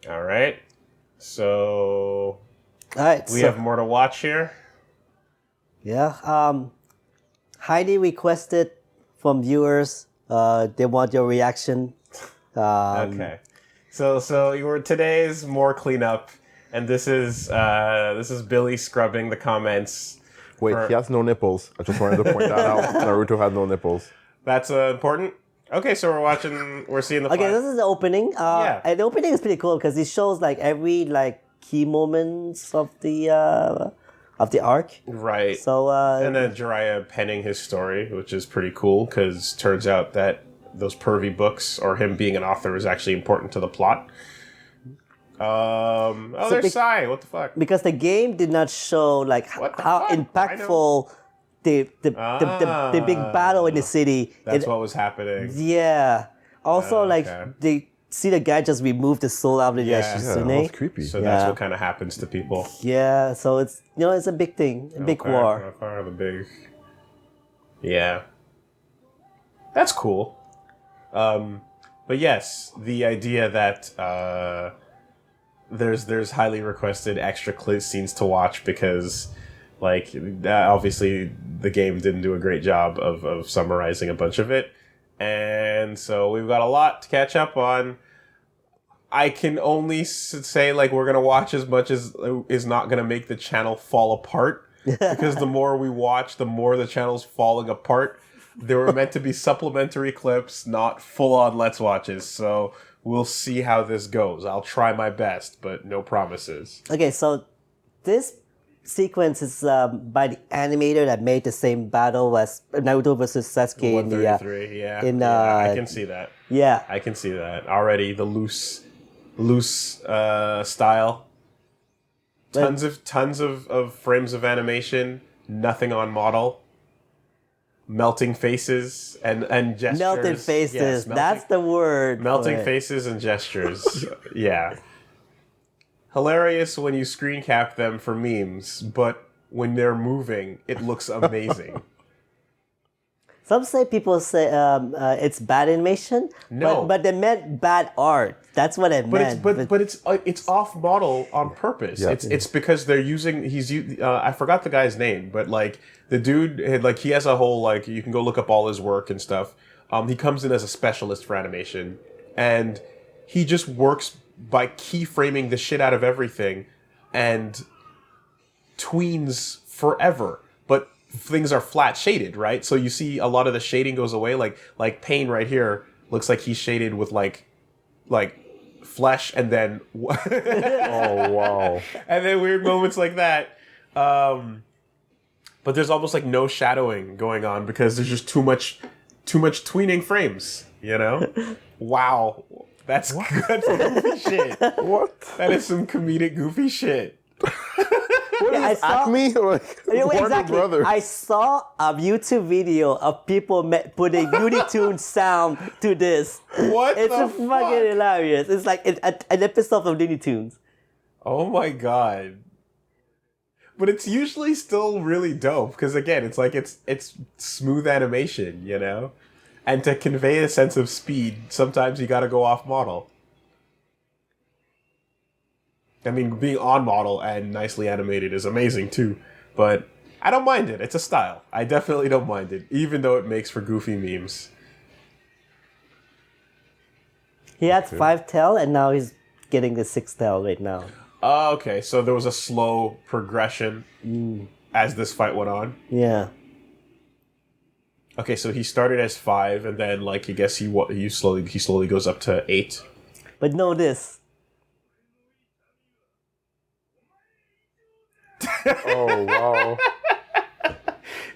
All right. So All right. we have more to watch here. Yeah. Heidi requested from viewers. They want your reaction. Okay. So your today's more cleanup, and this is Billy scrubbing the comments. Wait, he has no nipples. I just wanted to point that out. Naruto had no nipples. That's important. Okay, so we're seeing the. Okay, this is the opening. And the opening is pretty cool because it shows like every like key moments of the arc. Right. So and then Jiraiya penning his story, which is pretty cool because turns out that those pervy books or him being an author is actually important to the plot. There's Sai. What the fuck? Because the game did not show like how impactful the big battle in the city. That's what was happening. Yeah. Also, they see the guy just remove the soul out of the that's creepy. So that's what kind of happens to people. Yeah. So it's it's a big thing, a big war. Yeah. That's cool. But yes, the idea that there's highly requested extra scenes to watch because, like, obviously the game didn't do a great job of summarizing a bunch of it, and so we've got a lot to catch up on. I can only say, like, we're gonna watch as much as is not gonna make the channel fall apart, because the more we watch, the more the channel's falling apart. There were meant to be supplementary clips, not full-on Let's Watches, so we'll see how this goes. I'll try my best, but no promises. Okay, so this sequence is by the animator that made the same battle as Naruto versus Sasuke in the 133, I can see that. Yeah. I can see that. Already, the loose style. Tons of frames of animation, nothing on model. Melting faces and gestures. Melting faces, that's the word. Melting faces and gestures. Yeah. Hilarious when you screen cap them for memes, but when they're moving, it looks amazing. Some people say it's bad animation. No, but they meant bad art. That's what it meant. But it's off model on purpose. Yeah. It's because they're using I forgot the guy's name, but like the dude he has a whole you can go look up all his work and stuff. He comes in as a specialist for animation, and he just works by keyframing the shit out of everything, and tweens forever. But things are flat shaded, right? So you see a lot of the shading goes away. Like Pain right here looks like he's shaded with like flesh, and then oh wow, and then weird moments like that. But there's almost like no shadowing going on because there's just too much tweening frames. You know? Wow, that's goofy shit. What? That is some comedic goofy shit. What is Acme? Exactly. Brothers? I saw a YouTube video of people putting Looney Tunes sound to this. What? It's fucking hilarious. It's like an episode of Looney Tunes. Oh my god. But it's usually still really dope because again, it's like it's smooth animation, you know? And to convey a sense of speed, sometimes you got to go off model. I mean, being on model and nicely animated is amazing too, but I don't mind it. It's a style. I definitely don't mind it, even though it makes for goofy memes. He had 5 tail, and now he's getting the 6 tail right now. Oh, okay. So there was a slow progression as this fight went on. Yeah. Okay, so he started as 5, and then I guess he slowly goes up to 8. But know this. Oh wow.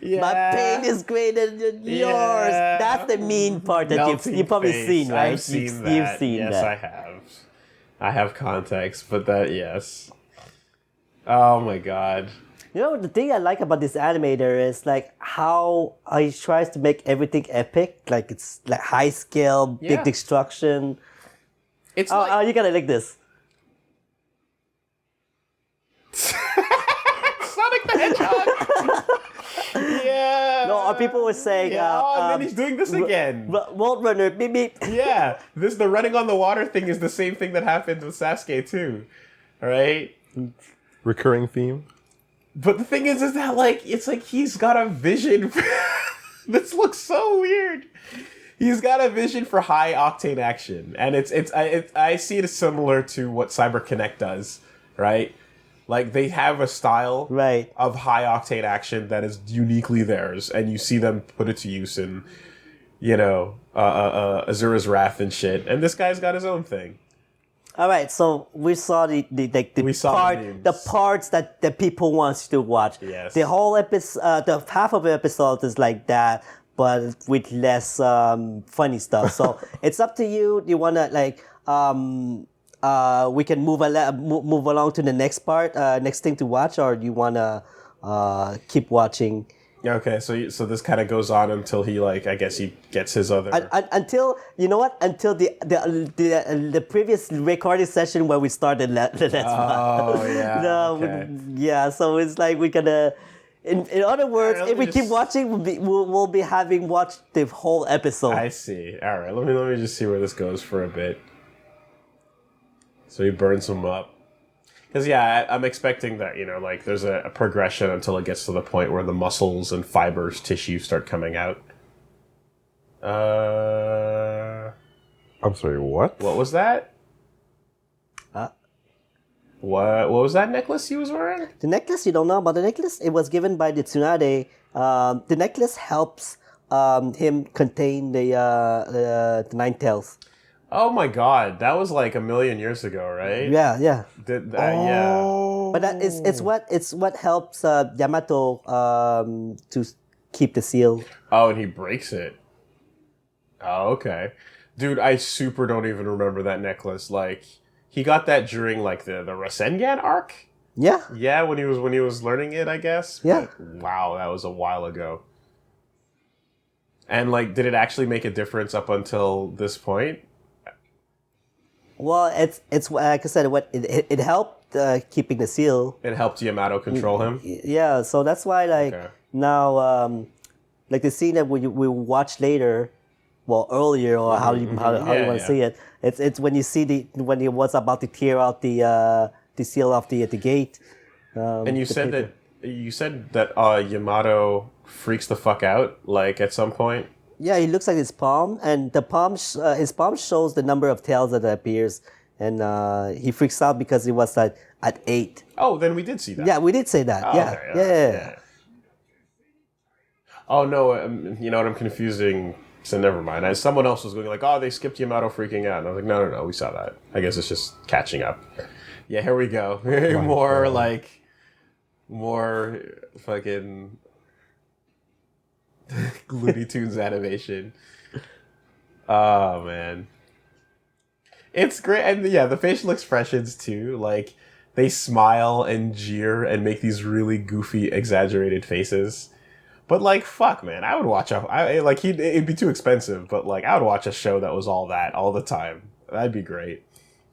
Yeah. My pain is greater than yours. That's the mean part that you've probably seen, right? I've seen that. You've seen yes, that. I have. I have context, but yes. Oh my god. You know, the thing I like about this animator is like how he tries to make everything epic. Like it's like high scale, big destruction. It's you gotta like this. Hedgehog. Yeah. No, or people were saying, and then he's doing this again. Roadrunner, beep beep. Yeah, the running on the water thing is the same thing that happened with Sasuke too. All right. Recurring theme. But the thing is that like it's like he's got a vision. This looks so weird. He's got a vision for high octane action, and I see it as similar to what CyberConnect does, right? Like they have a style of high octane action that is uniquely theirs, and you see them put it to use in, Azura's Wrath and shit. And this guy's got his own thing. All right, so we saw the parts that people wants to watch. Yes. The whole episode, the half of the episode is like that, but with less funny stuff. So it's up to you. Do you wanna we can move along to the next part, next thing to watch, or do you wanna keep watching? Okay, so this kind of goes on until he I guess he gets his other until the previous recording session where we started last month. Oh yeah. Okay. Yeah. So it's like we're gonna. In other words, if we keep watching, we'll be having watched the whole episode. I see. All right, let me just see where this goes for a bit. So he burns him up. Because, I'm expecting that, there's a progression until it gets to the point where the muscles and fibers, tissue start coming out. I'm sorry, what? What was that? What was that necklace he was wearing? The necklace, you don't know about the necklace? It was given by the Tsunade. The necklace helps him contain the Nine Tails. Oh my god, that was like 1,000,000 years ago, right? Yeah. Yeah. But it's what helps Yamato to keep the seal. Oh, and he breaks it. Oh, okay. Dude, I super don't even remember that necklace. Like, he got that during like the Rasengan arc? Yeah. Yeah, when he was learning it, I guess. Yeah. But, wow, that was a while ago. And like, did it actually make a difference up until this point? Well, it's like I said, it helped keeping the seal. It helped Yamato control him. Yeah, so that's why now like the scene that we watch later, well earlier or how you want to see it. It's when you see when he was about to tear out the seal off the gate. And you said that Yamato freaks the fuck out like at some point. Yeah, he looks like his palm, and his palm shows the number of tails that appears, and he freaks out because it was at 8. Oh, then we did see that. Yeah, we did say that. Oh, yeah. Okay, yeah. Oh no, you know what? I'm confusing. So never mind. Someone else was going like, "Oh, they skipped Yamato freaking out," and I was like, "No, we saw that. I guess it's just catching up." Yeah, here we go. more fucking. Looney Tunes animation. Oh man, it's great, and the facial expressions too. Like they smile and jeer and make these really goofy, exaggerated faces. But like, fuck, man, I would watch it'd be too expensive, but like I would watch a show that was all that all the time. That'd be great.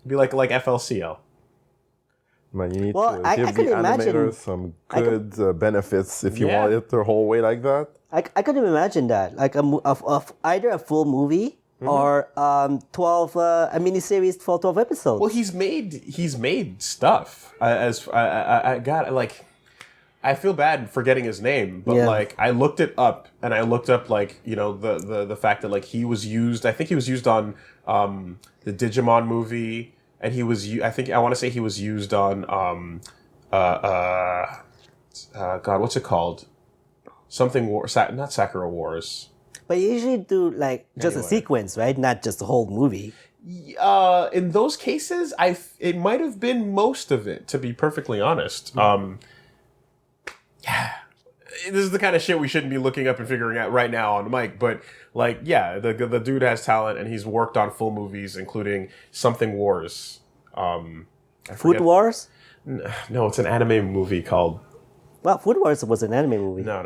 It'd be like FLCL. Man, you need to give the animator some good benefits if you want it the whole way like that. I couldn't imagine that, like of either a full movie or 12 a miniseries for 12 episodes. Well, he's made stuff. I feel bad forgetting his name, but like I looked it up, and I looked up like the fact that like he was used. I think he was used on the Digimon movie, and he was. I want to say he was used on God, what's it called? Something not Sakura Wars. But you usually do like just a sequence, right? Not just the whole movie. In those cases, it might have been most of it, to be perfectly honest. Yeah, this is the kind of shit we shouldn't be looking up and figuring out right now on the mic. But like, the dude has talent, and he's worked on full movies, including Something Wars. Food Wars? No, it's an anime movie called. Well, Food Wars was an anime movie. No,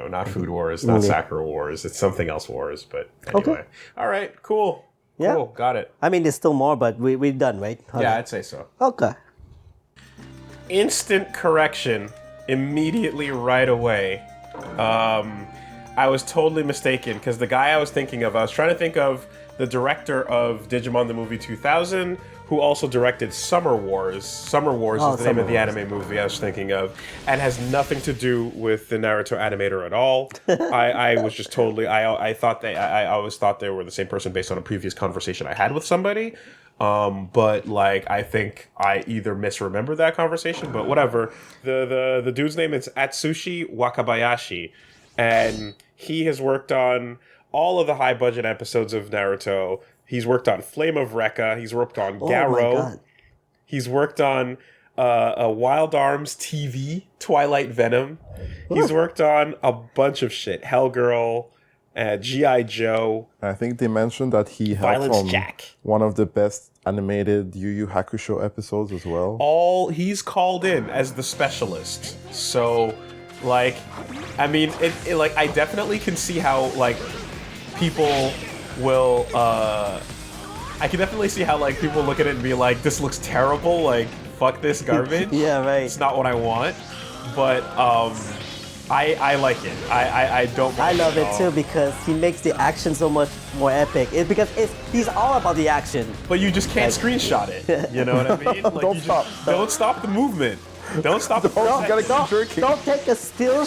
not Food Wars, not Sakura Wars. It's something else Wars, but anyway. Okay. All right, cool. Yeah. Cool, got it. I mean, there's still more, but we're done, right? Yeah, I'd say so. Okay. Instant correction. immediately right away. I was totally mistaken because the guy I was thinking of, I was trying to think of the director of Digimon the Movie 2000, who also directed Summer Wars. Summer Wars is the name of the anime movie I was thinking of, and has nothing to do with the Naruto animator at all. I was just totally, I always thought they were the same person based on a previous conversation I had with somebody. But like, I think I either misremember that conversation, but whatever. The dude's name is Atsushi Wakabayashi, and he has worked on all of the high budget episodes of Naruto. He's worked on Flame of Recca. He's worked on Garo. He's worked on Wild Arms TV, Twilight Venom. He's worked on a bunch of shit. Hellgirl, G.I. Joe. I think they mentioned that he helped from one of the best animated Yu Yu Hakusho episodes as well. He's called in as the specialist. So, like, I mean, like, I definitely can see how, like, people will, I can definitely see how, like, people look at it and be like, this looks terrible, like, fuck this garbage. Yeah, right. It's not what I want. But, I like it. I don't mind I love it all. too because he makes the action so much more epic. He's all about the action. But you just can't screenshot it. You know what I mean? Like, Don't stop. Don't stop the movement. Don't stop the Don't take a still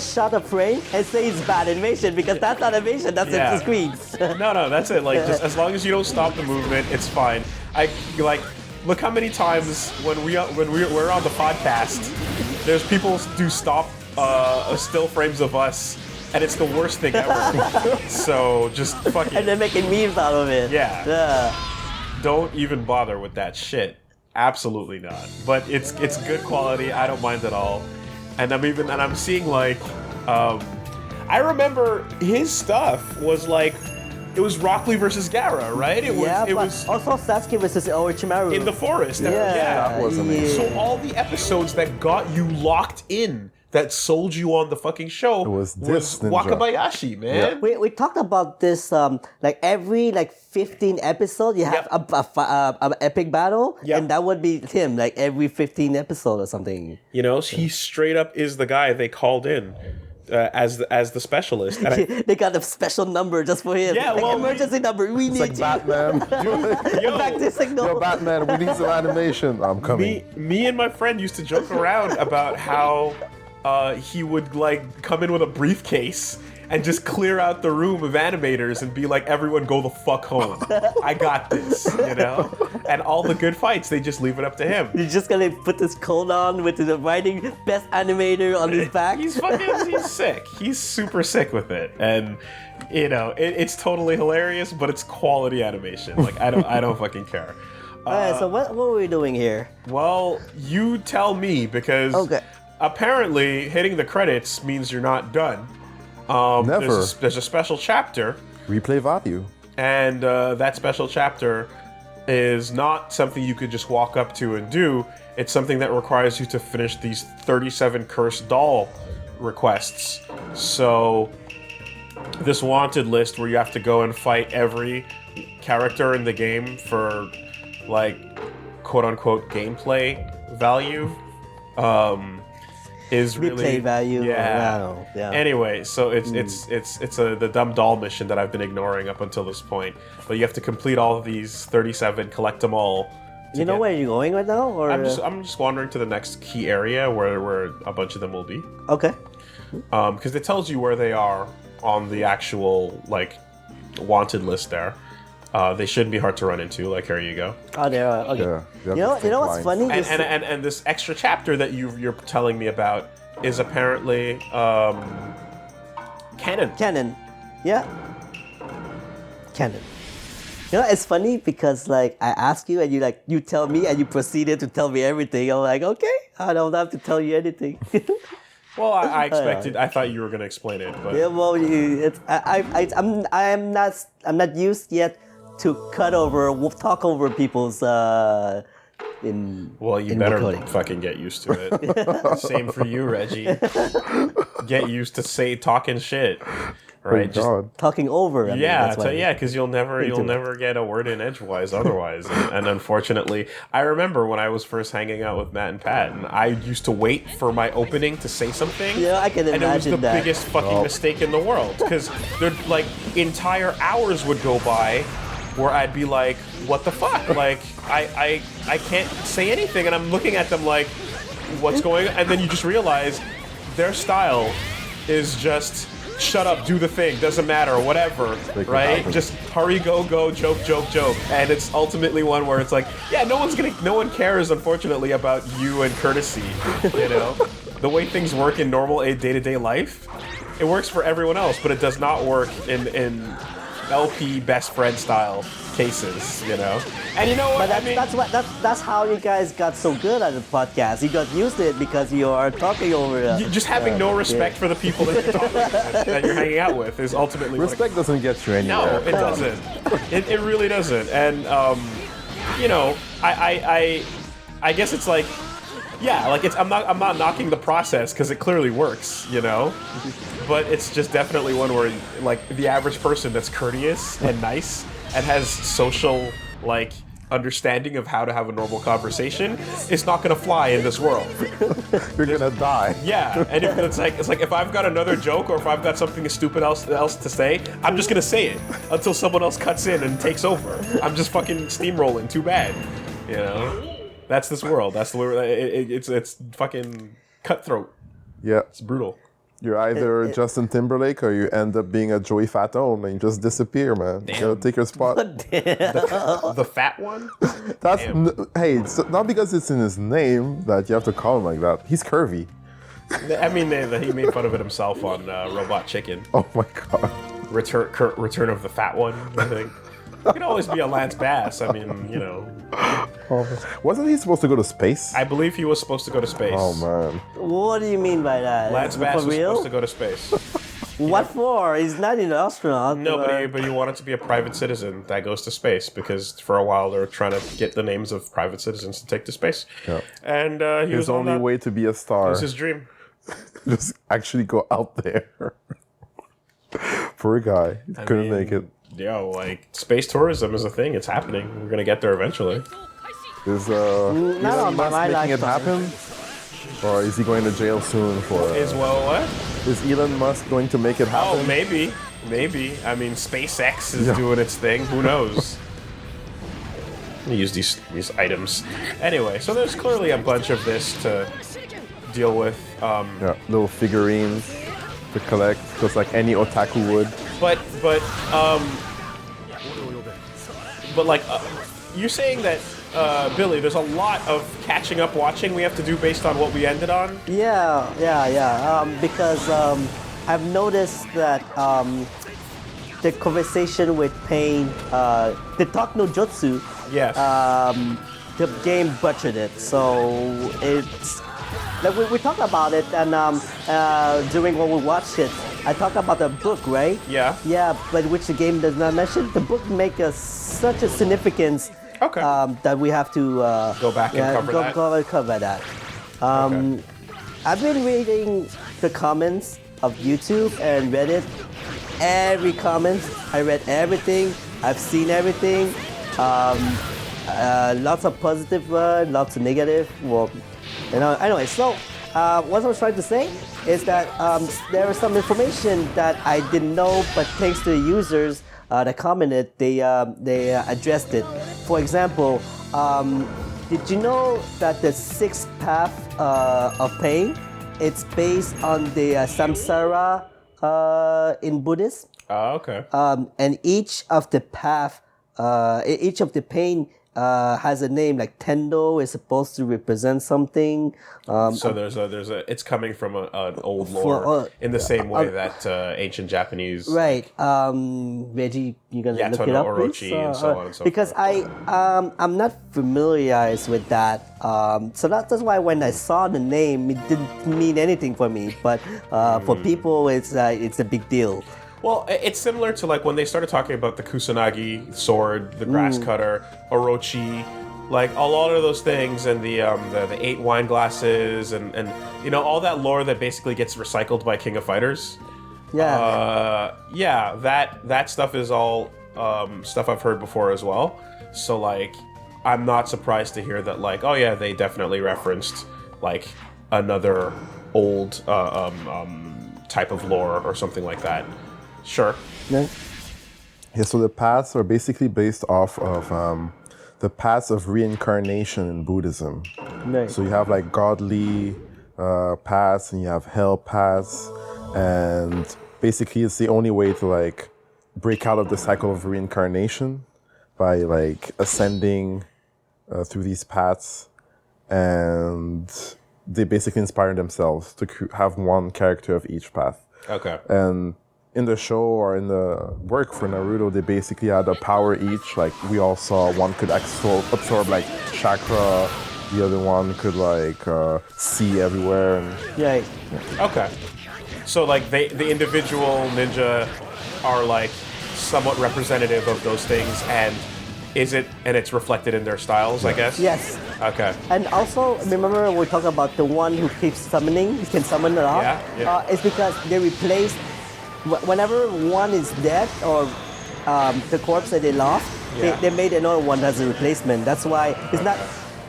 shot of frame and say it's bad animation because that's not animation. That's the screens. No, that's it. Like, just as long as you don't stop the movement, it's fine. Look how many times when we're on the podcast, there's people do stop still frames of us, and it's the worst thing ever. So just fucking. And they're making memes out of it. Yeah. Don't even bother with that shit. Absolutely not. But it's good quality. I don't mind at all. And I'm seeing like, I remember his stuff was like, it was Rock Lee versus Gaara, right? It was also Sasuke versus Orochimaru in the forest. Yeah, that was amazing. So all the episodes that got you locked in, that sold you on the fucking show, was ninja. Wakabayashi, man. Yeah. We talked about this like every 15 episodes you have a epic battle, and that would be him like every 15 episodes or something. You know, he straight up is the guy they called in. As the specialist, and they got a special number just for him. Yeah, well, emergency number. We need It's like Batman. back to signal. Yo, Batman, we need some animation. I'm coming. Me and my friend used to joke around about how he would like come in with a briefcase and just clear out the room of animators and be like, everyone go the fuck home. I got this, you know? And all the good fights, they just leave it up to him. You're just gonna put this coat on with the writing best animator on his back? He's sick. He's super sick with it. And, you know, it's totally hilarious, but it's quality animation. Like, I don't fucking care. Alright, so what were we doing here? Well, you tell me, because apparently hitting the credits means you're not done. Never. There's a special chapter. Replay value. And that special chapter is not something you could just walk up to and do. It's something that requires you to finish these 37 cursed doll requests. So this wanted list where you have to go and fight every character in the game for like quote-unquote gameplay value. Is really replay value. Yeah. Anyway, so it's the dumb doll mission that I've been ignoring up until this point. But you have to complete all of these 37, collect them all. You know where you're going right now, or I'm just wandering to the next key area where a bunch of them will be. Okay. Because it tells you where they are on the actual like wanted list there. They shouldn't be hard to run into. Like, here you go. Oh, there are. Okay. Yeah, you know what's funny? And this extra chapter that you're telling me about is apparently canon. Canon. Yeah. Canon. You know, it's funny because like I ask you and you tell me and you proceeded to tell me everything. I'm like, okay, I don't have to tell you anything. Well, I expected. I thought you were going to explain it, but yeah. Well, I'm not used yet to talk over people's Well, you better fucking get used to it. Same for you, Reggie. Get used to talking shit, right? Just talking over. Because you'll never get a word in edgewise otherwise. And unfortunately, I remember when I was first hanging out with Matt and Pat, and I used to wait for my opening to say something. Yeah, I can imagine that. And it was the biggest fucking mistake in the world, because like entire hours would go by where I'd be like, what the fuck? Like, I can't say anything, and I'm looking at them like, what's going on? And then you just realize their style is just shut up, do the thing, doesn't matter, whatever, right? Just hurry, go, joke, joke. And it's ultimately one where it's like, yeah, no one cares, unfortunately, about you and courtesy, you know? The way things work in normal day-to-day life, it works for everyone else, but it does not work in LP best friend style cases, you know. And you know what? But that's how you guys got so good at the podcast. You got used to it because you are talking over it. Just having no respect for the people that you're talking with, that you're hanging out with, is ultimately respect doesn't get you anywhere. No, it doesn't. It really doesn't. And you know, I guess it's like, yeah, like I'm not knocking the process, because it clearly works, you know. But it's just definitely one where, like, the average person that's courteous and nice and has social, like, understanding of how to have a normal conversation is not gonna fly in this world. You're gonna die. Yeah, and it's like if I've got another joke, or if I've got something stupid else to say, I'm just gonna say it until someone else cuts in and takes over. I'm just fucking steamrolling. Too bad, you know. That's this world. That's the way. It's fucking cutthroat. Yeah, it's brutal. You're either Justin Timberlake, or you end up being a Joey Fatone and you just disappear, man. Damn. You gotta take your spot. The fat one? That's hey, it's not because it's in his name that you have to call him like that. He's curvy. I mean, he made fun of it himself on Robot Chicken. Oh my god. Return of the Fat One, I think. You can always be a Lance Bass. I mean, you know. Wasn't he supposed to go to space? I believe he was supposed to go to space. Oh man. What do you mean by that? Lance Bass was supposed to go to space. What for? He's not an astronaut. No, but he wanted to be a private citizen that goes to space, because for a while they were trying to get the names of private citizens to take to space. Yeah. And his only way to be a star. It was his dream. Just actually go out there. Poor guy. He couldn't make it. Yo, like, space tourism is a thing. It's happening. We're gonna get there eventually. Is Elon Musk making it happen? Or is he going to jail soon for... what? Is Elon Musk going to make it happen? Oh, maybe. Maybe. I mean, SpaceX is doing its thing. Who knows? Let me use these items. Anyway, so there's clearly a bunch of this to deal with. Little figurines to collect, just like any otaku would. But like, you're saying that, Billy, there's a lot of catching up watching we have to do based on what we ended on? Yeah. Because I've noticed that the conversation with Pain, the Talk No Jutsu, yes. The game butchered it. So it's... Like we talked about it, and during when we watched it, I talked about the book, right? Yeah. Yeah, but which the game does not mention. The book makes such a significance that we have to go back and cover that. I've been reading the comments of YouTube and Reddit. Every comment, I read everything. I've seen everything. Lots of positive word, lots of negative. Well, you know, anyway, so what I was trying to say is that there is some information that I didn't know, but thanks to the users that commented, they addressed it. For example, did you know that the sixth path of pain, it's based on the samsara in Buddhism? Oh, okay. And each of the path, each of the pain has a name. Like Tendo is supposed to represent something. So there's a it's coming from an old lore in the same way that ancient Japanese. Right. Reggie, you're gonna look it up, Orochi, please? and so on and so because forth. I'm not familiarized with that. So that's why when I saw the name, it didn't mean anything for me. But for people, it's a big deal. Well, it's similar to like when they started talking about the kusanagi sword, the grass cutter, orochi, like a lot of those things, and the 8 wine glasses, and you know all that lore that basically gets recycled by King of Fighters. Yeah, that stuff is all stuff I've heard before as well. So like, I'm not surprised to hear that like, oh yeah, they definitely referenced like another old type of lore or something like that. Sure. Yeah. Yeah, so the paths are basically based off of the paths of reincarnation in Buddhism. Right. So you have like godly paths and you have hell paths, and basically it's the only way to like break out of the cycle of reincarnation by like ascending through these paths, and they basically inspire themselves to have one character of each path. Okay. And in the show or in the work for Naruto, they basically had a power each. Like we all saw, one could absorb like chakra, the other one could like see everywhere. And Yeah. Okay. So like the individual ninja are like somewhat representative of those things, and it's reflected in their styles, I guess? Yes. Okay. And also, remember we talked about the one who keeps summoning, he can summon it off? Yeah. It's because they replaced, whenever one is dead or the corpse that they lost, they made another one as a replacement. That's why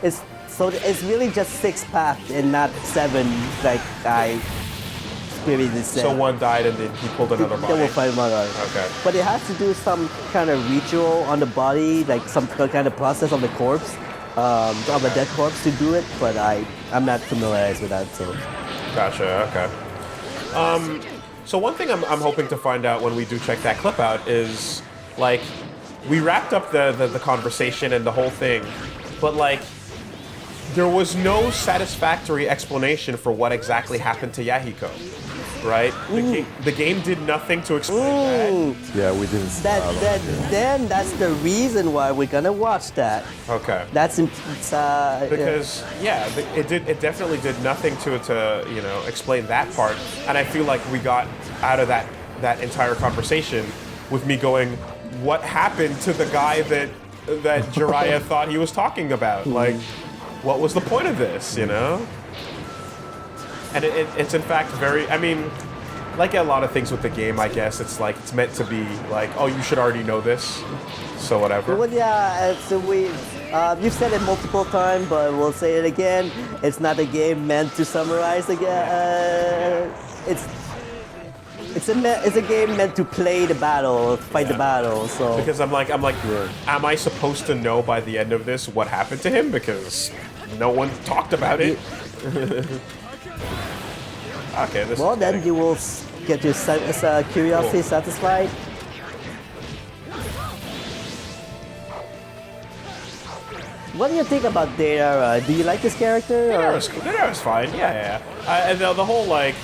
it's really just 6 paths and not 7 like I previously said. So one died and then he pulled another body. They will find another. Okay. But it has to do some kind of ritual on the body, like some kind of process on the corpse, of a dead corpse to do it. But I'm not familiarized with that. So. Gotcha. Okay. So one thing I'm hoping to find out when we do check that clip out is like we wrapped up the conversation and the whole thing, but like there was no satisfactory explanation for what exactly happened to Yahiko. Right? The game did nothing to explain that. Yeah, we didn't see Then that's the reason why we're gonna watch that. Okay. Because it definitely did nothing to explain that part, and I feel like we got out of that entire conversation with me going, what happened to the guy that Jiraiya thought he was talking about? Like, what was the point of this? You know? And it's in fact very, I mean, like a lot of things with the game, I guess, it's like, it's meant to be like, oh, you should already know this, so whatever. Well, yeah, so you've said it multiple times, but we'll say it again. It's not a game meant to summarize again. It's a game meant to play the battle, fight the battle, so. Because I'm like, am I supposed to know by the end of this what happened to him? Because no one talked about it. Okay, well, then you will get your curiosity satisfied. What do you think about Data? Do you like this character? Data was fine. Yeah. And the whole like,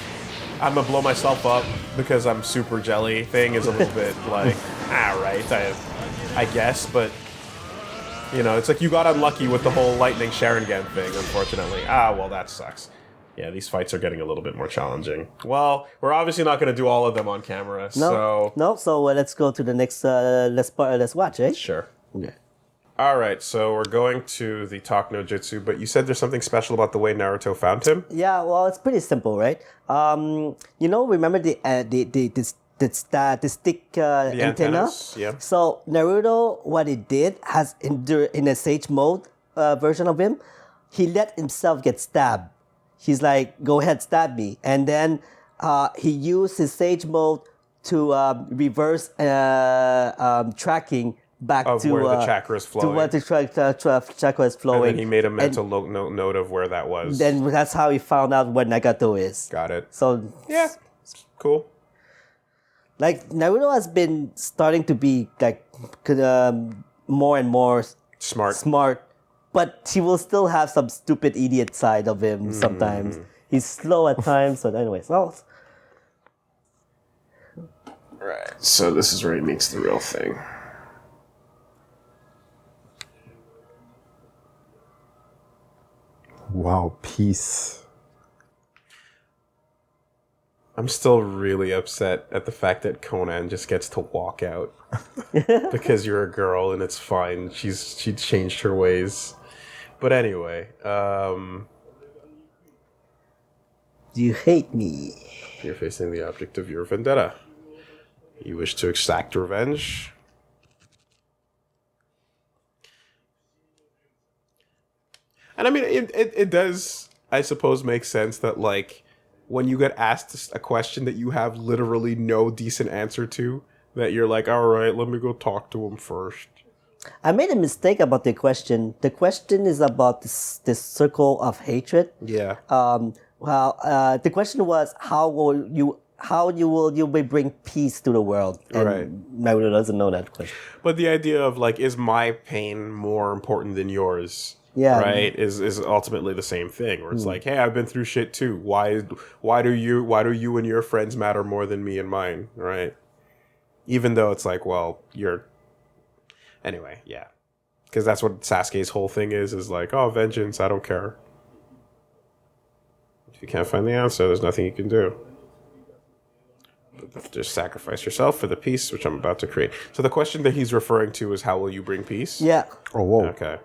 I'm gonna blow myself up because I'm super jelly thing is a little bit like, right, I guess, but you know, it's like you got unlucky with the whole lightning Sharingan thing, unfortunately. Well, that sucks. Yeah, these fights are getting a little bit more challenging. Well, we're obviously not going to do all of them on camera, so... No, so let's go to the next, let's watch, eh? Sure. Okay. All right, so we're going to the Talk No Jutsu, but you said there's something special about the way Naruto found him? Yeah, well, it's pretty simple, right? Remember the stick antenna? Antennas, yeah. So Naruto, what he did, has in a Sage mode version of him, he let himself get stabbed. He's like, go ahead, stab me. And then he used his Sage mode to reverse tracking back to where the chakra is flowing. To where the chakra is flowing. And then he made a mental note of where that was. Then that's how he found out where Nagato is. Got it. So yeah, cool. Like Naruto has been starting to be like more and more smart. But he will still have some stupid idiot side of him sometimes. He's slow at times, but anyways. Right, so this is where he meets the real thing. Wow, peace. I'm still really upset at the fact that Conan just gets to walk out. Because you're a girl and it's fine. She changed her ways. But anyway, You hate me. You're facing the object of your vendetta. You wish to exact revenge. And I mean, it does, I suppose, make sense that, like, when you get asked a question that you have literally no decent answer to, that you're like, all right, let me go talk to him first. I made a mistake about the question. The question is about this circle of hatred. Yeah. The question was how will you bring peace to the world? And Right. Naruto doesn't know that question. But the idea of, like, is my pain more important than yours? Yeah. Right? Is ultimately the same thing. Where it's like, hey, I've been through shit too. Why do you and your friends matter more than me and mine? Right? Even though it's like, well, anyway, yeah. Because that's what Sasuke's whole thing is like, oh, vengeance, I don't care. If you can't find the answer, there's nothing you can do. But just sacrifice yourself for the peace, which I'm about to create. So the question that he's referring to is, how will you bring peace? Yeah. Oh, whoa. Okay.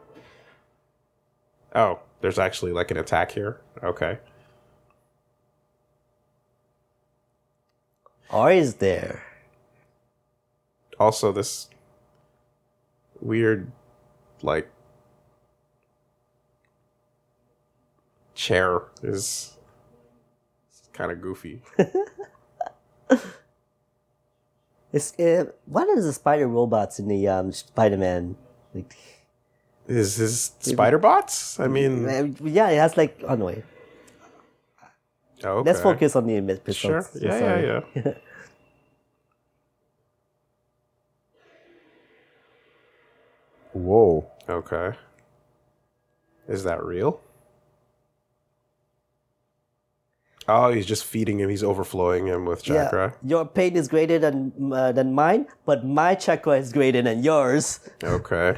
Oh, there's actually like an attack here? Okay. Or is there? Also, this weird, like, chair is kind of goofy. What are the spider robots in the Spider-Man? Like, Is his spider bots? I mean, yeah, it has like. Oh no, wait. okay. Let's focus on the episodes. Sure. Yeah. Whoa. Okay. Is that real? Oh, he's just feeding him. He's overflowing him with chakra. Yeah, your pain is greater than mine, but my chakra is greater than yours. Okay.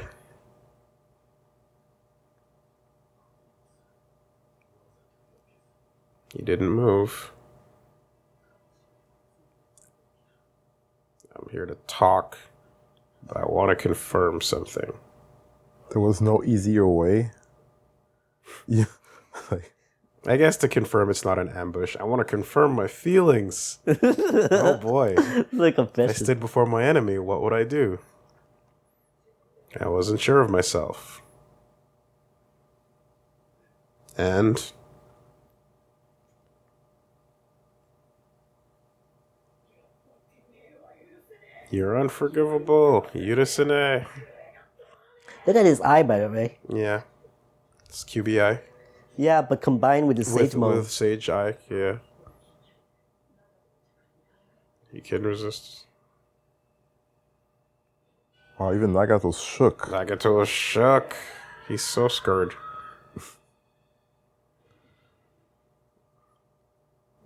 He didn't move. I'm here to talk, but I want to confirm something. There was no easier way. Yeah. Like, I guess to confirm it's not an ambush, I want to confirm my feelings. Oh boy. Like a If I confession. stood before my enemy, what would I do? I wasn't sure of myself. And you're unforgivable, Yurusune. Look at his eye, by the way. Yeah. It's QBI. Yeah, but combined with the Sage mode. With Sage Eye, yeah. He can resist. oh, even Nagato's shook. Nagato is shook. He's so scared.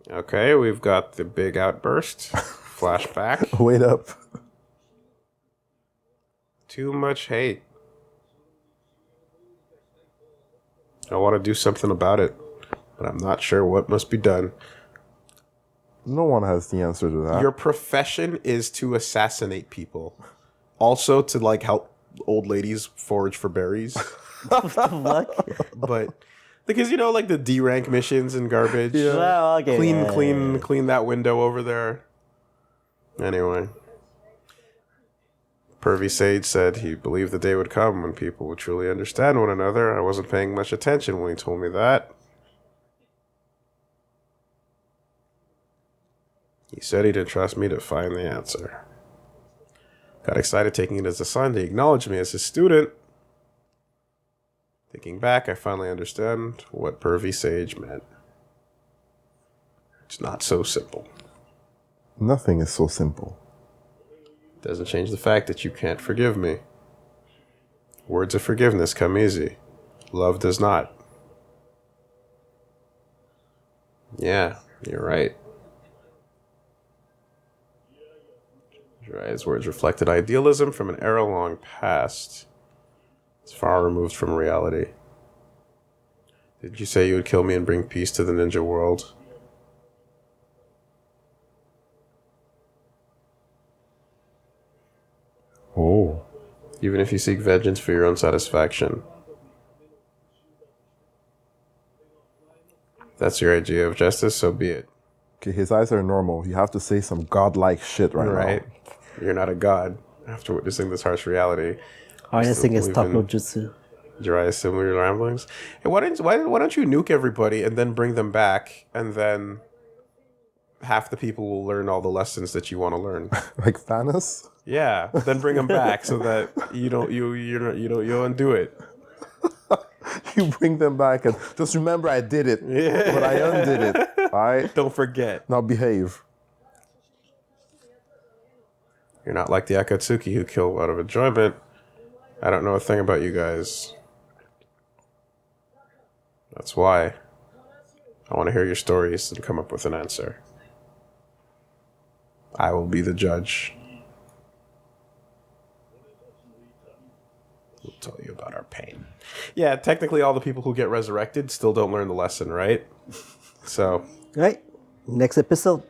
Okay, we've got the big outburst. Flashback. Wait up. Too much hate. I want to do something about it, but I'm not sure what must be done. No one has the answer to that. Your profession is to assassinate people. Also to, like, help old ladies forage for berries. What? But because, you know, like the D rank missions and garbage. Well, okay. Clean that window over there. Anyway. Pervy Sage said he believed the day would come when people would truly understand one another. I wasn't paying much attention when he told me that. He said he didn't trust me to find the answer. Got excited taking it as a sign to acknowledge me as his student. Thinking back, I finally understand what Pervy Sage meant. It's not so simple. Nothing is so simple. Doesn't change the fact that you can't forgive me. Words of forgiveness come easy. Love does not. Yeah, you're right. Jiraiya's words reflected idealism from an era long past. It's far removed from reality. Did you say you would kill me and bring peace to the ninja world? Oh. Even if you seek vengeance for your own satisfaction. that's your idea of justice, so be it. Okay, his eyes are normal. You have to say some godlike shit right now. You're not a god after witnessing this harsh reality. Harnessing his talk no jutsu. Jiraiya's similar ramblings. Hey, why don't you nuke everybody and then bring them back, and then half the people will learn all the lessons that you want to learn. Like Thanos? Yeah, then bring them back so that you don't undo it. You bring them back and just remember I did it, but I undid it. All right? Don't forget. Now behave. You're not like the Akatsuki who kill out of enjoyment. I don't know a thing about you guys. That's why I want to hear your stories and come up with an answer. I will be the judge. We'll tell you about our pain. Yeah, technically all the people who get resurrected still don't learn the lesson, right? So. Right. Next episode.